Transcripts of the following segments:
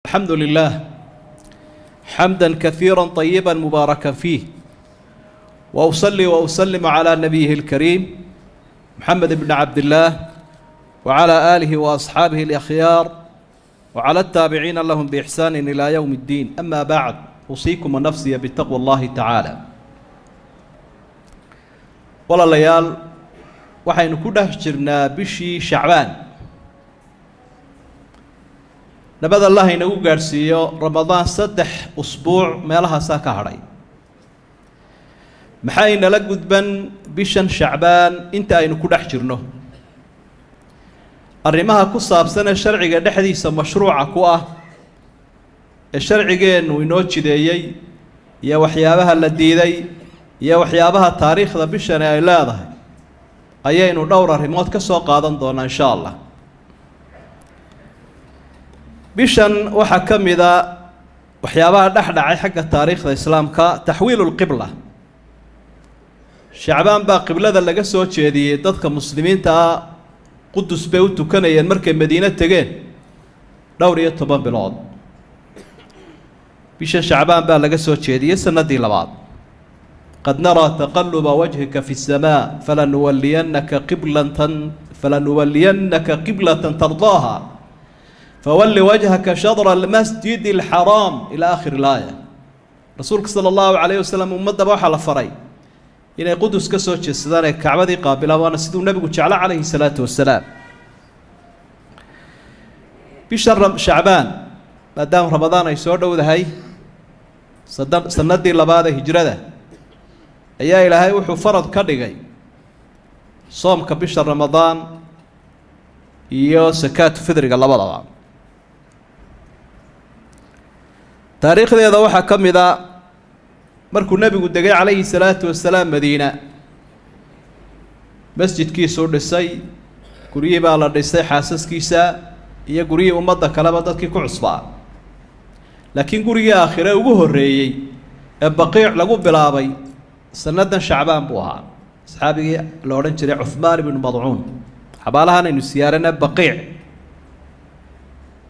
الحمد لله حمدا كثيرا طيبا مباركا فيه، وأصلي وأسلم على نبيه الكريم محمد بن عبد الله وعلى آله وأصحابه الأخيار وعلى التابعين لهم بإحسان إلى يوم الدين. أما بعد، أوصيكم ونفسي بتقوى الله تعالى. walaalayaal waxaynu ku dhex jirnaa bishii Shacbaan. nabad Allah inagu gaarsiiyo Ramadaan 3 usbuuc meelahaas ka hadhay. maxayna la gudban bishan Shacbaan inta aynu ku dhex jirno? arrimaha ku saabsan sharciga dhexdiisa mashruuca ku ah ee sharcigeenu inoo jideeyay iyo waxyaabaha la diiday iyo waxyaabaha taariikhda bishan ay leedahay ayaynu dhowr arrimood ka soo qaadan doonaa insha Allah. bishan waxa kamida waxyaabaha dhaxdhacay xagga taariikhda islaamka tahwiilul qibla. Shacbaan baa qiblada laga soo jeediyay dadka muslimiinta Qudus bay u tukanayeen markay Madiina tageen dhowr iyo 10 bilood. bishan Shacbaan baa laga soo jeediyay sanadii labaad. قد نرى تقلب وجهك في السماء فلنولينك قبلة ترضاها فول وجهك شطر المسجد الحرام إلى آخر الآية. رسولك صلى الله عليه وسلم ومدى بوحة لفري إلى قدس كسوتش السدانة كعبدي قابلة وانا سيدو النبي قد عليه الصلاة والسلام. بشهر شعبان مادام رمضان يسور دو هاي سندي لبادة هجرة ayaa ilaahay wuxuu farad ka dhigay soomka bisha Ramadaan iyo sakaat fidriga labadaba. taariikhdeeda waxa kamida markuu nabigu degay calayhi salaatu wasalaam Madiina, masjidkiisu dhisay, guriyii baa la dhisay xaasaskiisa iyo guriyii ummadda kaleba dadkii ku cusbaa. laakiin gurigii aakhire ugu horeeyay ee baqiic lagu bilaabay سنة شعبان بوها أصحابي لورن جري عثمان بن مضعون حبالها إنه سيارنا بقيع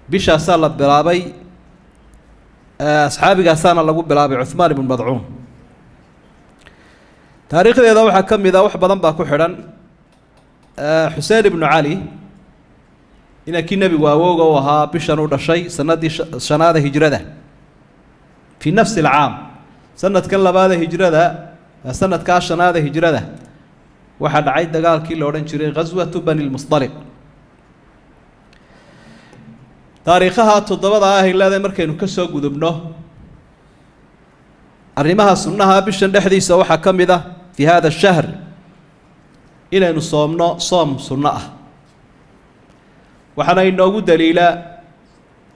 بيش أصلا برابي أصحابي قاسانا لقوا برابي عثمان بن مضعون. تاريخ ذا وحى كم إذا وحى بدن باكو حرن حسين بن علي إن كي نبي وهو وها بيش نور شيء سنة هجرة في نفس العام سنة كلا بعد هجرة سنة كاشن هذا هجرة واحد عيد قال كي لورن شري غزوة بني المصطلق. تاريخها تضبطها هي الذي مركين كسو قدبنه الرماها سنها بشن حديث وحكم ذا في هذا الشهر إلى نصومنا صوم سنة. وحنا إنه دليل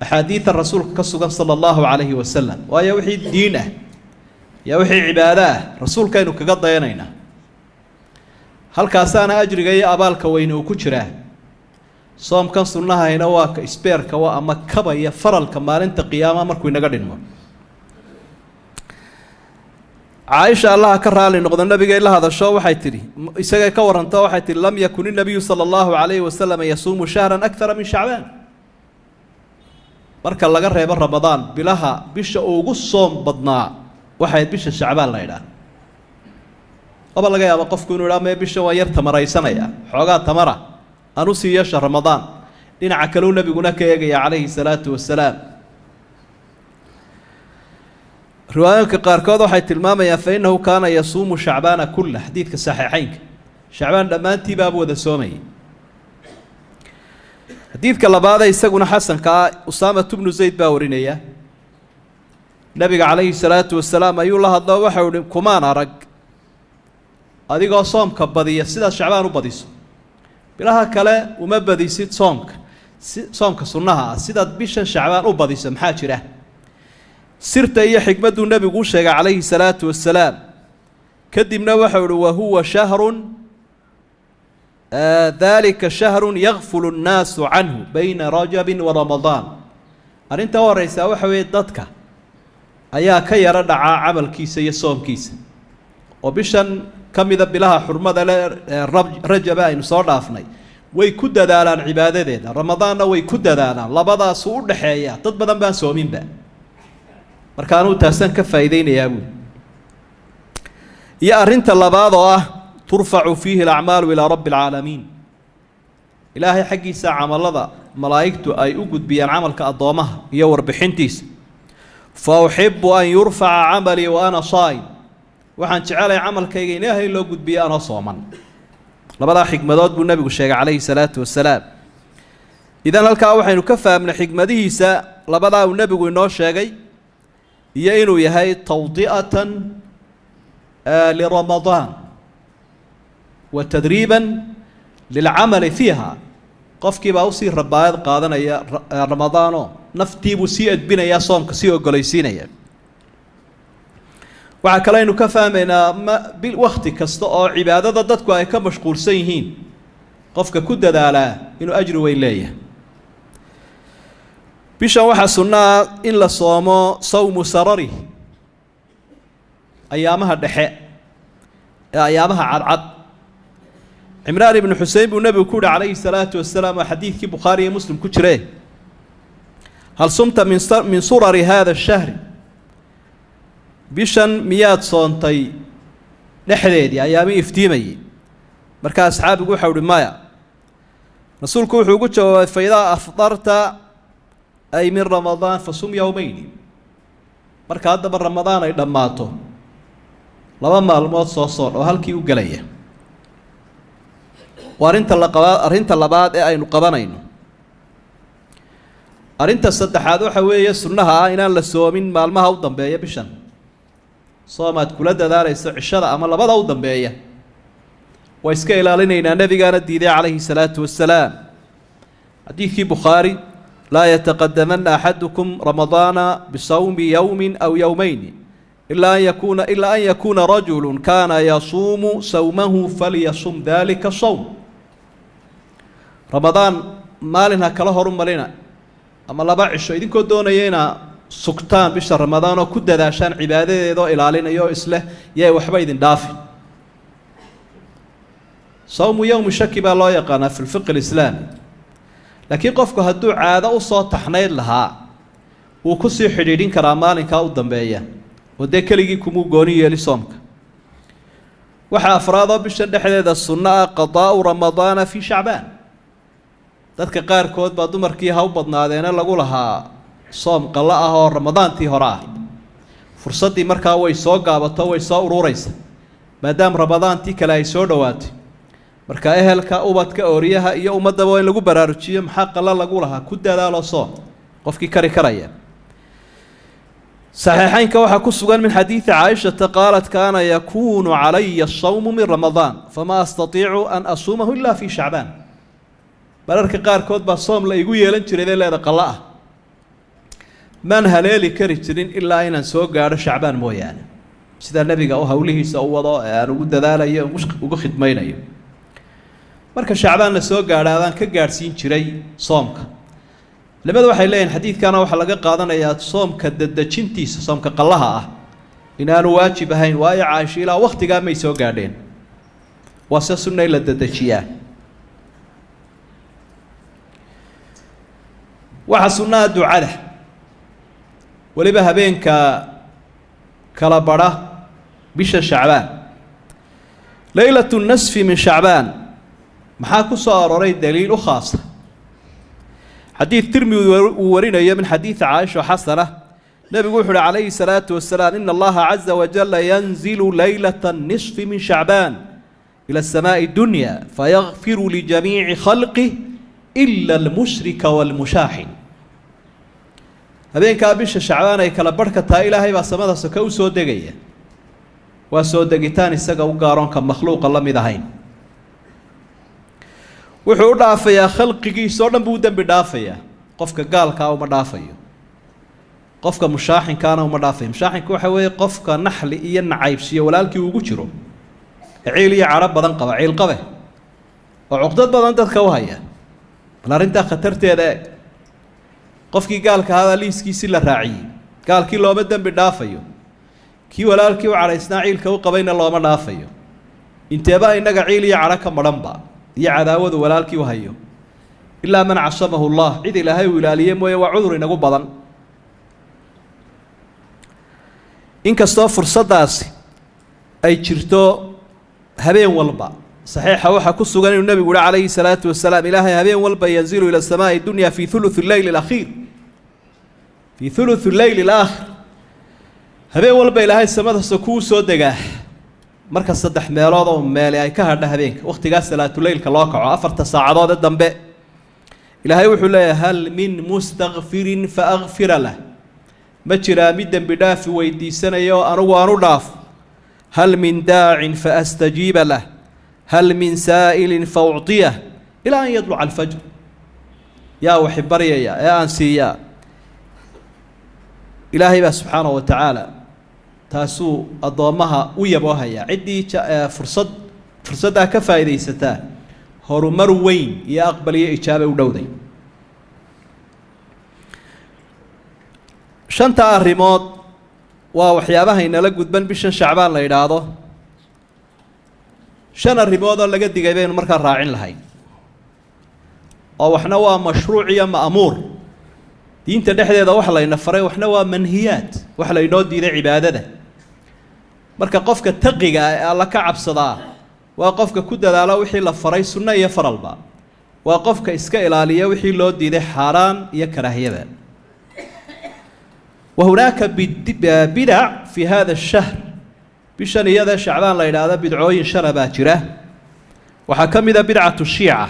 أحاديث الرسول صلى الله عليه وسلم ويوحي دينه يا وحي عبادة رسول كانوا كقضى ينينا هل كاسانا أجري جاي أبالك وينو كشرة صوم كان صنها هنا واك إسبير كوا أما كبا يفرل كمال أنت قيامة مركو ينقدن ما عائشة الله كرها لنقد النبي قال هذا الشو حيتري يسجى كور أنت وحيتري لم يكن النبي صلى الله عليه وسلم يصوم شهرا أكثر من شعبان مرك الله قرر يبر رمضان بلها بش أوجس صوم بدنا waxay bisha Shacbaan la yiraahdo. aba laga yaabo qofku inuu raamay bisha waa yar tamaraysanaya xoogaa tamara aanu siiyo Ramadaan dhinaca kale uu nabiguna ka eegaya calayhi salaatu wasalaam. riwaayadka qaarkood waxay tilmaamayaan fa innahu kaana yasuumu Shacbaan kullu xadiidka saxiixaynka Shacbaan dhamaantii baa wada soomay. xadiidka labaad isaguna xasanka Usaama ibn Zayd baa warinaya nabiga calayhi salaatu wasalaam ayuu la hadlaa waxa uu kumaan arag adigoo soomka badiya sida Shacbaan u badiso bilaha kale uma badisid soomka sunnaha sida bisha Shacbaan u badiso maxaa jira sirta iyo xikmadu nabigu u sheegay calayhi salaatu wasalaam. kadibna waxa uu wa huwa shahrun dhalika shahrun yaghfulu an-nasu anhu bayna rajab wa ramadaan. arinta waraysa waxa weey dadka ayaa ka yara dhacaa camalkiisa iyo soomkiisa oo bishan kamida bilaha xurmada Rajab aynu soo dhaafnay way ku dadaalaan cibaadadeeda ramadaanna way ku dadaalaan labadaas u dhaxeeya dad badan baan soominba marka aanu taasan ka faa'iideynayaa buu iyo arinta labaad oo ah turfacu fiihi al-a'maalu ila rabbil aalamiin ilaahay xaqiisa amalada malaa'iktu ay u gudbiyaan amalka adoomaha iyo warbixintiisa fa uhibbu an yurfa'a 'amali wa ana saa'im waxaan jecelahay amalkayga ilaahay loo gudbiyo ana sooman labada xigmadood buu nabigu sheegay calayhi salaatu wasalaam idan halka waxaynu ka fahamnay xigmadihiisa labada uu nabigu inoo sheegay iyo inuu yahay tawdi'atan li ramadan wa tadriban lil 'amali fiha qofkii baa u sii rabaayad qaadanaya ramadaano naftiibu sii adbinaya soomka sii ogolaysiinaya waxa kale aynu ka fahmaynaa bil waqti kasta oo cibaadada dadku ay ka mashquulsan yihiin qofka ku dadaala inuu ajri weyn leeyahay bishan waxa sunnaa in la soomo sawmu sarari ayaamaha dhexe ayaamaha cadcad عمران بن حسين بن نبي كود عليه الصلاة والسلام حديث كي بخاري مسلم كجره هل صمت من سرر هذا الشهر بيشن مياد صونتي لحديدي أيامي افتيمي مركز أصحاب يقول حول مايا رسولك يقول فإذا أفطرت أي من رمضان فصوم يومين مركز هذا من رمضان أيضا ماتو لما الموت صوصون وهل كي وقليه arinta labaad ee aynu qabanayno arinta saddexaad waxa weeye sunnaha ah inaan la soomin maalmaha u dambeeya bishan soomaad kula dadaalayso cishada ama labada u dambeeya way iska ilaalinaynaa nabigaana diiday calayhi salaatu wasalaam xadiidkii bukhaari laa yataqadamanna axadukum ramadaana bisawmi yawmin aw yawmayn ilaa an yakuuna rajulun kaana yasuumu sawmahu falyasum dalika sawm رمضان مالنا كله هرم مالنا أما لا بعيش إذن كدونا ينا سكتان بشهر رمضان وكده عشان عبادة ذو إلى علينا يو إسله يا وحبايد دافي صوم يوم شك بالله يقنا في الفقه الإسلامي لكن قفك هدو عادة وصوت تحنير لها وكسي حريرين كرامال كاو الدنبية وده كليجي كمو قونية لصومك وحا أفراضه بشهر حديد السنة قضاء رمضان في شعبان dadka qaarkood baa dumarkii ha u badnaadeena lagu lahaa soom qalla ah oo ramadaantii hore ah fursadii markaa way soo gaabato way soo ururaysa maadaama ramadaantii kale ay soo dhawaatay marka ehelka ubadka ooriyaha iyo ummadaba in lagu baraarujiyo maxaa qalla lagu lahaa ku dadaalo soom qofkii kari karaya saxiixaynka waxa ku sugan min xadiis Aisha qaalat kaana yakunu alayya as-sawm min ramadan fama astati'u an asumahu illa fi sha'ban mararka qaarkood baa soom la igu yeelan jiray leeda qalla ah man haleeli kari jirin ilaa inaan soo gaaro shacbaan mooyaane sida nabiga oo hawlihiisa u wado aan ugu dadaalayo ugu khidmaynayo marka shacbaan la soo gaadhaan ka gaarsiin jiray soomka labada waxay leeyihiin xadiidkana waxa laga qaadanayaa soomka dadajintiisa soomka qallaha ah inaanu waajib ahayn waayo Aisha ilaa waqtiga may soo gaadheen waa sunnay la dadajiyaa waxa sunnaa ducada waliba habeenka kala bara bisha shacbaan laylatu nasfi min shacbaan maxaa ku soo aroray daliil u khaas xadiis tirmidhi uu warinayo min xadiis Aisha xasana nabigu wuxuu calayhi salaatu wasalaam inna allaha azza wa jalla yanzilu laylatan nisfi min shacbaan ila as-samaa'i dunya fayaghfiru li jamii'i khalqihi إلا المشرك والمشاحن هذين كابيش الشعبان أي كلا بركة تائلة هاي بسمة سكوا سود دقيقة وسود دقيقتان السجا وقارون كمخلوق الله مذهين وحور دافيا خلقي صورنا بودا بدافيا قفك قال كاو مدافيا قفك مشاحن كان ومدافع مشاحن كو حوي قفك نحل إيان عيب شيء ولالك وجوجرو عيلي عرب بدن قبع عيل قبه وعقدت بدن تذكوهايا لارنتا خطرت هذا قفكي قال كهذا ليسكي سلا راعي قال كي لو بدن بدافيو كي ولالك وعلى إسماعيل كو قبين الله مدافيو انت بقى إنك عيلي عرك مرنبا iyo cadaawadu walaalkii u hayo ilaa man casamahu allah cid ilaahay uu ilaaliye mooye waa cudur inagu badan inkastoo fursaddaasi ay jirto habeen walba saxiixa waxaa ku sugan inuu nebigu yihi calayhi salaatu wasalaam ilaahay habeen walba yanzilu ila samaa'i dunya fii thuluthi leyli alakhiir fii thuluthi leyli alaakhir habeen walba ilaahay samadasa kuu soo degaa marka 3 meelood oo meele ay ka hadha habeenka waqtigaas salaatuleylka loo kaco 4 saacadood ee dambe ilaahay wuxuu leeyahay hal min mustaghfirin fa aghfira lah ma jiraa mid dembi dhaafi weydiisanayo anigu aanu dhaaf hal min daacin fa astajiiba lah hal min saa'ilin fa uctiyah ilaa an yadluca alfajr yaa waxi baryaya ee aan siiyaa ilaahay baa subxaanahu wa tacaala taasuu addoommaha u yaboohayaa ciddii fursaddaa ka faa'iidaysataa horumar weyn iyo aqbal iyo ijaabay u dhowday shanta arrimood waa waxyaabaha inala gudban bishan shacbaan la yidhaahdo 5 arrimood oo laga digay baynu markaa raacin lahayn oo waxna waa mashruuc iyo ma'muur diinta dhexdeeda wax layna faray waxna waa manhiyaat wax laynoo diiday cibaadada marka qofka taqiga ah ee alla ka cabsadaa waa qofka ku dadaala wixii la faray sunno iyo faralba waa qofka iska ilaaliya wixii loo diiday xaaraan iyo karaahiyada وهناك بدع في هذا الشهر بشان يدا شعبان لا يرادا بدعوين شربا جرا وحكمدا بدعة الشيعة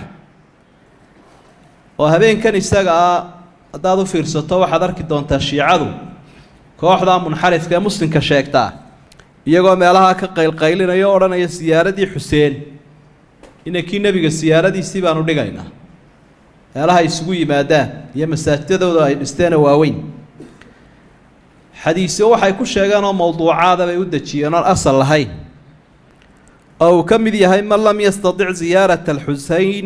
وهبين كان يساقا دادو فيرسطو waxaad arki doontaa shiicadu kooxda munxarifka muslim ka sheegta iyagoo meelaha ka qaylqaylinayo oranaya siyaaradii Xuseen inakii nabiga siyaaradiisii baan u dhigaynaa meelaha isugu yimaadaan iyo masaajidadooda ay dhisteen waaweyn xadiisyo waxay ku sheegaan oo mawduucaada bay u dajiyeen oo asal lahayn oo ka mid yahay man lam yastati' ziyaarata al-Husayn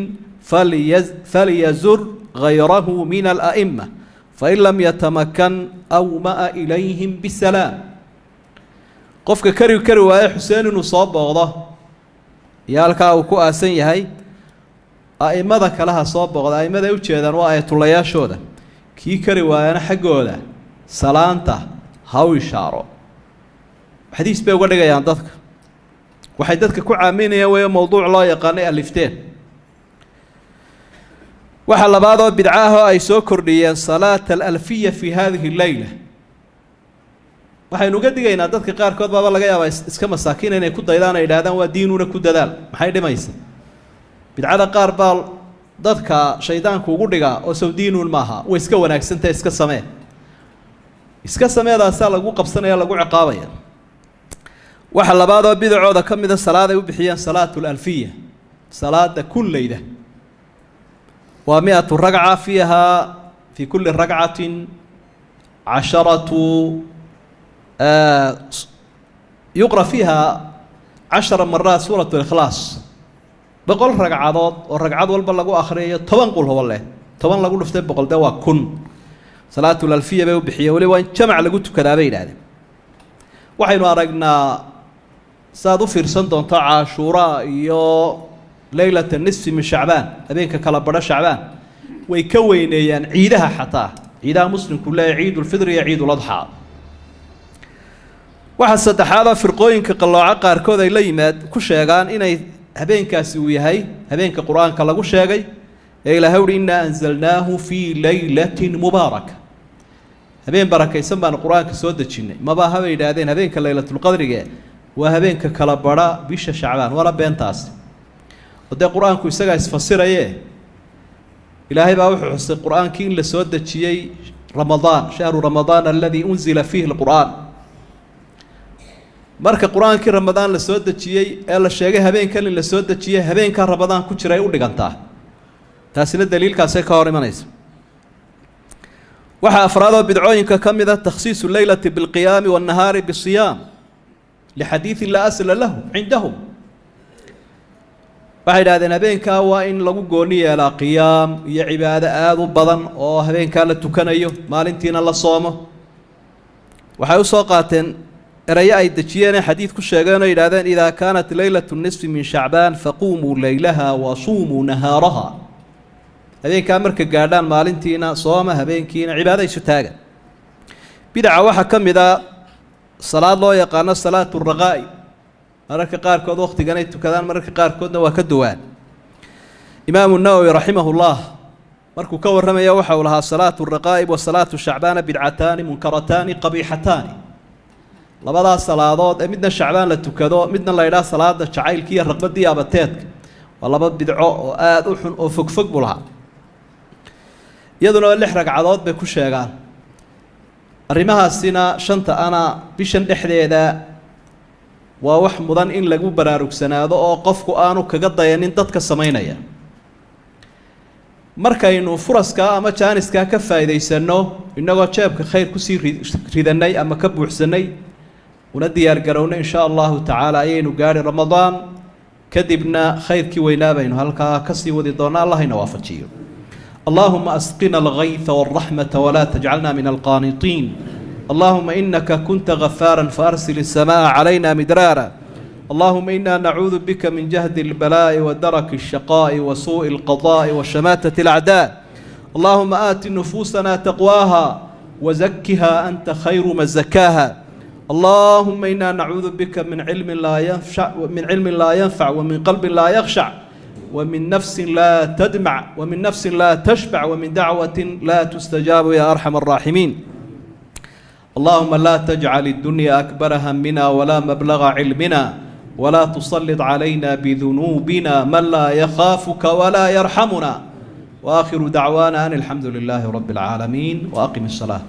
falyazur غيره من الأئمة فإن لم يتمكن أومأ إليهم بالسلام قفك كري واي حسين نصاب بغضه يالك أو كو آسن يهي أئمة ذاك لها صاب بغضه أئمة ذا يوجدان وآية الله يشوده كي كري واي أنا حقوده سلانته هاو يشارو حديث بيقول لك يا عندك وحيدتك كو عامين يا موضوع لا يقاني ألفتين waxa labaad oo bidcaha ay soo kordhiyeen salaat al-alfiyya fi hadhihi al-layla waxaynu uga digaynaa dadka qaar kood baba laga yaabaa iska masaakiin inay ku daydaan ay yiraahdaan waa diinuna ku dadaal maxay dhimaysaa bidcada qaar baa dadka shaydaanku ugu dhigaa oo sawdiinun maaha way iska wanaagsantahay iska sameedaasa lagu qabsanaya lagu ciqaabaya waxa labaad oo bidcooda kamid ah salaad ay u bixiyaan salaatul alfiyya salaada kullayda و100 ركعة فيها في كل ركعة 10 يقرأ فيها 10 مرات سورة الإخلاص بقول ركعات والركعات والبلغو آخرية طبعا قول هو الله طبعا لقول نفتح بقول دوا كن صلاة الألفية بيو بحية ولي وين جمع لقوت كذابين هذا وحين أرقنا سادو فرسان دون عاشوراء يو ليلة النصف من شعبان أبينك كلا برا شعبان ويكون يعني عيدها حتى عيدها مسلم كلها عيد الفطر يا عيد الأضحى واحد هذا فرقوين كقلاع قاركوذا يليمات كشيغان إن هبينك سوي هاي هبينك قرآن كلا كشيغي إلى هول إنا أنزلناه في ليلة مباركة هبين بركة يسمى القرآن كسودة شنة ما بها هبين هذين هبينك ليلة القدر جاء وهبينك كلا برا بيش شعبان ولا بين تاس وده القرآن كي يسقى يفسر إيه إلهي بقى حس القرآن كين لسودة شيء رمضان شهر رمضان الذي أنزل فيه القرآن مرك القرآن كي رمضان لسودة شيء إلا الشيء هبين كان لسودة شيء هبين كان رمضان كتير يقول لك أنت تاسين الدليل كاسة كاري منيس وح أفراد بدعوين كم إذا تخصيص الليلة بالقيام والنهار بالصيام لحديث لا أصل له عندهم waxay yiraahdeen habeenka waa in lagu gooniyo la qiyaam iyo cibaado aad u badan oo habeenka la tukanayo maalintiina la soomo waxay u soo qaateen eraya ay dejiyeen xadiid ku sheegeen oo yidhaahdeen idaa kaanat leylatu nisfi min shacbaan faquumuu leylaha wasuumuu nahaaraha habeenkaa marka gaadhaan maalintiina sooma habeenkiina cibaado isu taaga bidaca waxaa ka mid a salaad loo yaqaano salaatu raqaa'i mararka qaarkood wakhtigan ay tukadaan mararka qaarkoodna waa ka duwaan imaamu nawowi raximahullah markuu ka warramaya waxa uu lahaa salaatu raqaa'ib wa salaatu shacbaana bidcataani munkarataani qabiixataani labadaas salaadood ee midna shacbaan la tukado midna la yidhaha salaada jacaylka iyo raqbadda iyo abateedka waa laba bidco oo aada u xun oo fogfog buu lahaa iyaduna 6 ragcadood bay ku sheegaan arrimahaasina shanta ana bishan dhexdeeda waa wax mudan in lagu baraarugsanaado oo qofku aanu kaga dayanin dadka samaynaya markaynu furaska ama jaaniska ka faa'iideysano inagoo jeebka khayr ku sii ridanay ama ka buuxsanay una diyaar garowna insha Allah ta'ala ayaynu gaari ramadaan kadibna khayrkii weynaabaynu halka ka sii wadi doona Allah ina waafajiyo اللهم أسقنا الغيث والرحمة ولا تجعلنا من القانطين اللهم إنك كنت غفارا فأرسل السماء علينا مدرارا اللهم إنا نعوذ بك من جهد البلاء ودرك الشقاء وسوء القضاء وشماتة الأعداء اللهم آت نفوسنا تقواها وزكها أنت خير من زكاها اللهم إنا نعوذ بك من علم لا ينفع ومن قلب لا يخشع ومن نفس لا تدمع ومن نفس لا تشبع ومن دعوة لا تستجاب يا أرحم الراحمين اللهم لا تجعل الدنيا أكبر همنا ولا مبلغ علمنا ولا تسلط علينا بذنوبنا من لا يخافك ولا يرحمنا وآخر دعوانا أن الحمد لله رب العالمين وأقم الصلاة